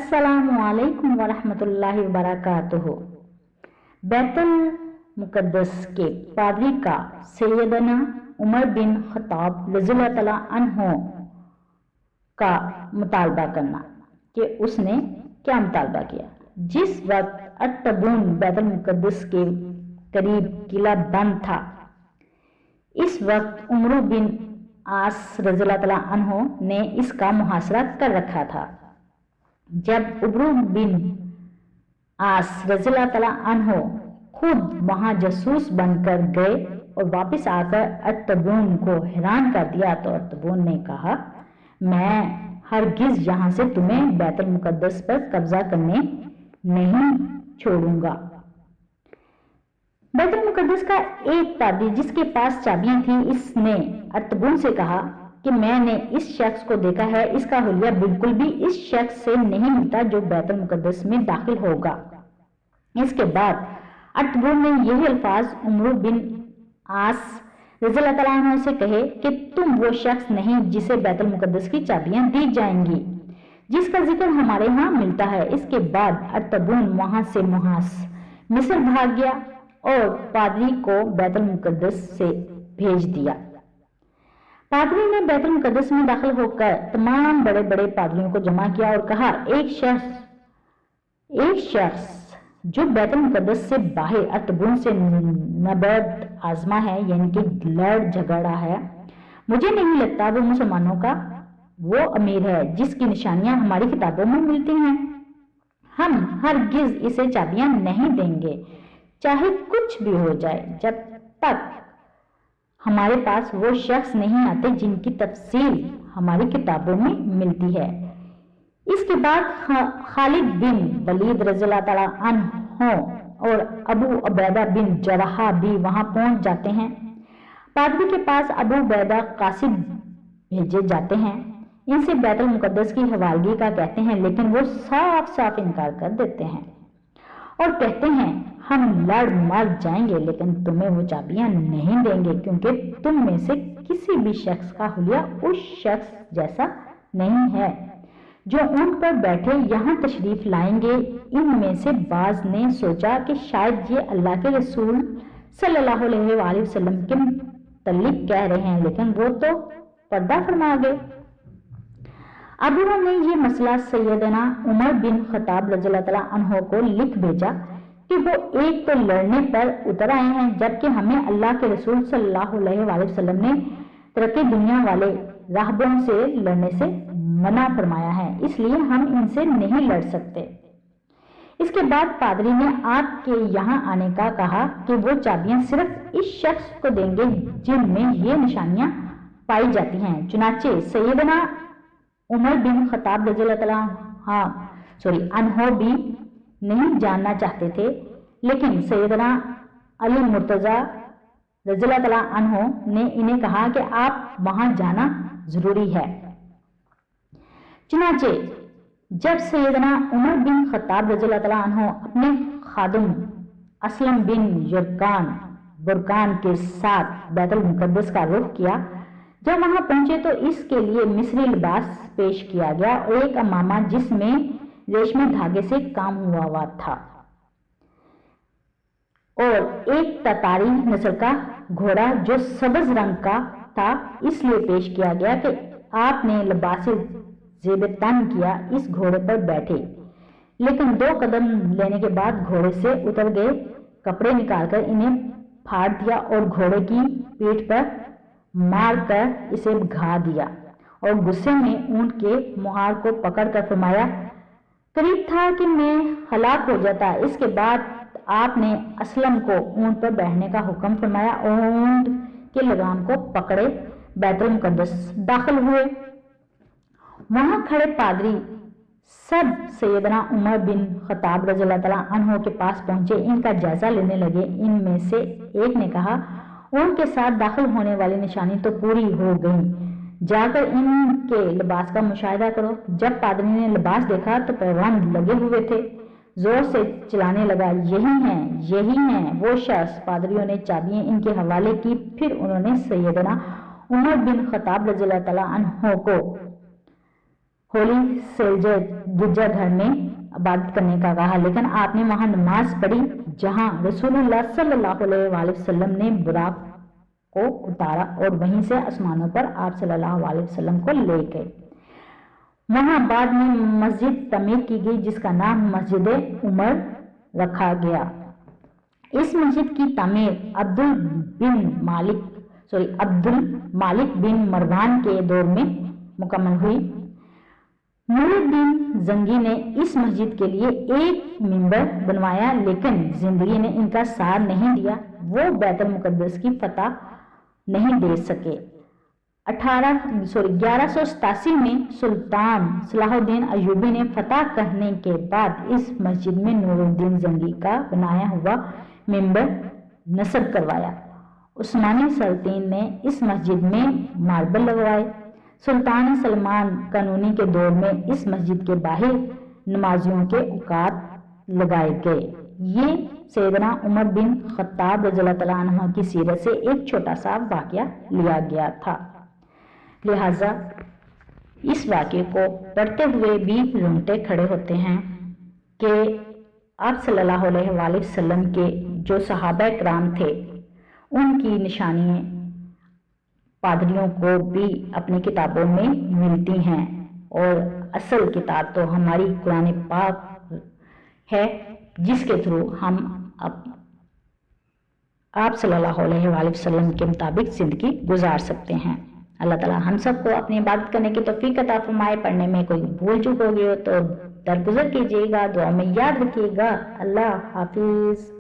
अस्सलामु अलैकुम वरहमतुल्लाहि वबरकातुहू। बैतुल मुक़द्दस के पादरी का सैयदना उमर बिन खत्ताब रज़ियल्लाहु तआला अन्हु का मुतालबा करना कि उसने क्या मुतालबा किया। जिस वक्त अत-तबून बैतुल मुक़द्दस के करीब किला बंद था, इस वक्त उमर बिन आस रज़ियल्लाहु तआला अन्हु ने इसका मुहासरा कर रखा था। जब उमर बिन आस रज़ियल्लाहु तआला अन्हु खुद वहां जासूस बनकर गए और वापस आकर अत-तबून को हैरान कर दिया, तो अत-तबून ने कहा, मैं हरगिज यहाँ से तुम्हें बैतुल मुक़द्दस पर कब्जा करने नहीं छोड़ूंगा। बैतुल मुक़द्दस का एक पादरी जिसके पास चाबियां थी, इसने अत-तबून से कहा कि मैंने इस शख्स को देखा है, इसका हुलिया बिल्कुल भी इस शख्स से नहीं मिलता जो बैतुल मुक़द्दस में दाखिल होगा। इसके बाद अत-तबून ने यही अल्फाज उमर बिन आस रज़ियल्लाहु तआला अन्हु से कहे कि तुम वो शख्स नहीं जिसे बैतुल मुक़द्दस की चाबियां दी जाएंगी, जिसका जिक्र हमारे यहाँ मिलता है। इसके बाद अत-तबून वहां से मिस्र भाग गया और पादरी को बैतुल मुक़द्दस से भेज दिया। पादरी ने बैतुल मुक़द्दस में दाखिल होकर तमाम बड़े बड़े पादरियों को जमा किया और कहा, एक शख्स जो बैतुल मुक़द्दस से बाहर अत-तबून से नबर्द आजमा है, यानी कि लड़ झगड़ा है, मुझे नहीं लगता वो मुसलमानों का वो अमीर है जिसकी निशानियां हमारी किताबों में मिलती हैं। हम हरगिज इसे चाबियां नहीं देंगे, चाहे कुछ भी हो जाए, जब तक हमारे पास वो शख्स नहीं आते जिनकी तफसील हमारी किताबों में मिलती है। इसके बाद खालिद बिन वलीद रज़ियल्लाहु तआला अन्हु और अबू उबैदा बिन जराह भी वहां पहुंच जाते हैं। पादरी के पास अबू उबैदा कासिद भेजे जाते हैं। इनसे बैतुल मुक़द्दस की हवालगी का कहते हैं, लेकिन वो साफ साफ इनकार कर देते हैं और कहते हैं, हम लड़ मर जाएंगे लेकिन तुम्हें वो चाबियां नहीं देंगे, क्योंकि तुम में से किसी भी शख्स का हुलिया उस शख्स जैसा नहीं है जो ऊंट पर बैठे यहाँ तशरीफ लाएंगे। इनमें से बाज ने सोचा कि शायद ये अल्लाह के रसूल सल्लल्लाहु अलैहि वसल्लम के मुतल्लिक कह रहे हैं, लेकिन वो तो पर्दा फरमा गए। अब उन्होंने ये मसला सैयदना उमर बिन खत्ताब रज़ियल्लाहु तआला अन्हु को लिख भेजा कि वो एक तो लड़ने पर उतर आए हैं, जबकि हमें अल्लाह के रसूल सल्लल्लाहु अलैहि वसल्लम ने तरक्की दुनिया वाले राहबों से लड़ने से मना फरमाया है, इसलिए हम इनसे नहीं लड़ सकते। इसके बाद पादरी ने आपके यहाँ आने का कहा कि वो चाबियां सिर्फ इस शख्स को देंगे जिनमें ये निशानियां पाई जाती हैं। चुनाचे सैयदना उमर बिन खत्ताब रज़ियल्लाहु तआला अन्हु भी नहीं जानना चाहते थे, लेकिन सैयदना अली मुर्तज़ा रज़ियल्लाहु तआला अन्हु ने इन्हें कहा कि आप वहां जाना जरूरी है। चुनाचे जब सैयदना उमर बिन खत्ताब रज़ियल्लाहु तआला अन्हु अपने खादिम असलम बिन बुरकान के साथ बैतुल मुक़द्दस का रुख किया, जब वहां पहुंचे तो इसके लिए मिस्री लिबास पेश किया गया और एक अमामा जिसमें रेशमी धागे से काम हुआ था और एक ततारी नस्ल का घोड़ा जो सब्ज रंग का था, इसलिए पेश किया गया कि आपने लिबास ज़ेब-ए-तन किया, इस घोड़े पर बैठे, लेकिन 2 कदम लेने के बाद घोड़े से उतर गए, कपड़े निकालकर इन्हें फाड़ दिया और घोड़े की पीठ पर मारकर इसे भगा दिया और गुस्से में ऊंट के मुहार को पकड़कर फरमाया, करीब था कि मैं हलाक हो जाता। इसके बाद आपने असलम को ऊंट पर बैठने का हुक्म फरमाया और ऊंट के लगाम को पकड़े बैतुल मुक़द्दस दाखिल हुए। वहां खड़े पादरी सब सैयदना उमर बिन खत्ताब रज़ियल्लाहु तआला अन्हु के पास पहुंचे, इनका जायजा लेने लगे। इनमें से एक ने कहा, उनके साथ दाखिल होने वाली निशानी तो पूरी हो गई, जाकर इनके लिबास का मुशाहिदा करो। जब पादरी ने लिबास देखा तो पैबंद लगे हुए थे, जोर से चिल्लाने लगा, यही हैं वो शख्स। पादरियों ने चाबियां इनके हवाले की। फिर उन्होंने सैयदना उमर बिन खत्ताब रज़ियल्लाहु तआला अन्हु को होली सेल्जर गिरजा घर में इबादत करने का कहा, लेकिन आपने वहां नमाज पढ़ी जहां रसूलुल्लाह सल्लल्लाहु अलैहि वसल्लम ने बुराक को उतारा और वहीं से आसमानों पर आप सल्लल्लाहु अलैहि वसल्लम को ले गए। वहां बाद में मस्जिद तमीर की गई जिसका नाम मस्जिद उमर रखा गया। इस मस्जिद की तामीर अब्दुल मालिक बिन मरवान के दौर में मुकम्मल हुई। नूरुद्दीन जंगी ने इस मस्जिद के लिए एक मिंबर बनवाया, लेकिन जिंदगी ने इनका साथ नहीं दिया। वो बैतुल मुकद्दस की फतह नहीं दे सके। 1187 में सुल्तान सलाहुद्दीन अयूबी ने फतह करने के बाद इस मस्जिद में नूरुद्दीन जंगी का बनाया हुआ मिंबर नस्ब करवाया। उस्मानी सल्तनत ने इस मस्जिद में मार्बल लगवाए। सुल्तान सलमान कानूनी के दौर में इस मस्जिद के बाहर नमाजियों के औकात लगाए गए। ये सैयदना उमर बिन खत्ताब रज़ियल्लाहु तआला अन्हु की सीरत से एक छोटा सा वाक़या लिया गया था, लिहाजा इस वाक़े को पढ़ते हुए भी रोंगटे खड़े होते हैं कि आप सल्लल्लाहु अलैहि वसल्लम के जो सहाबा किराम थे उनकी निशानियाँ पादरियों को भी अपनी किताबों में मिलती हैं, और असल किताब तो हमारी कुरान पाक है जिसके थ्रू हम आप सल्लल्लाहु अलैहि वसल्लम के मुताबिक ज़िंदगी गुजार सकते हैं। अल्लाह ताला हम सबको अपनी इबादत करने की तौफीक अता फरमाए। पढ़ने में कोई भूल चूक हो गई हो तो दरगुजर कीजिएगा, दुआ में याद रखिएगा। अल्लाह हाफिज़।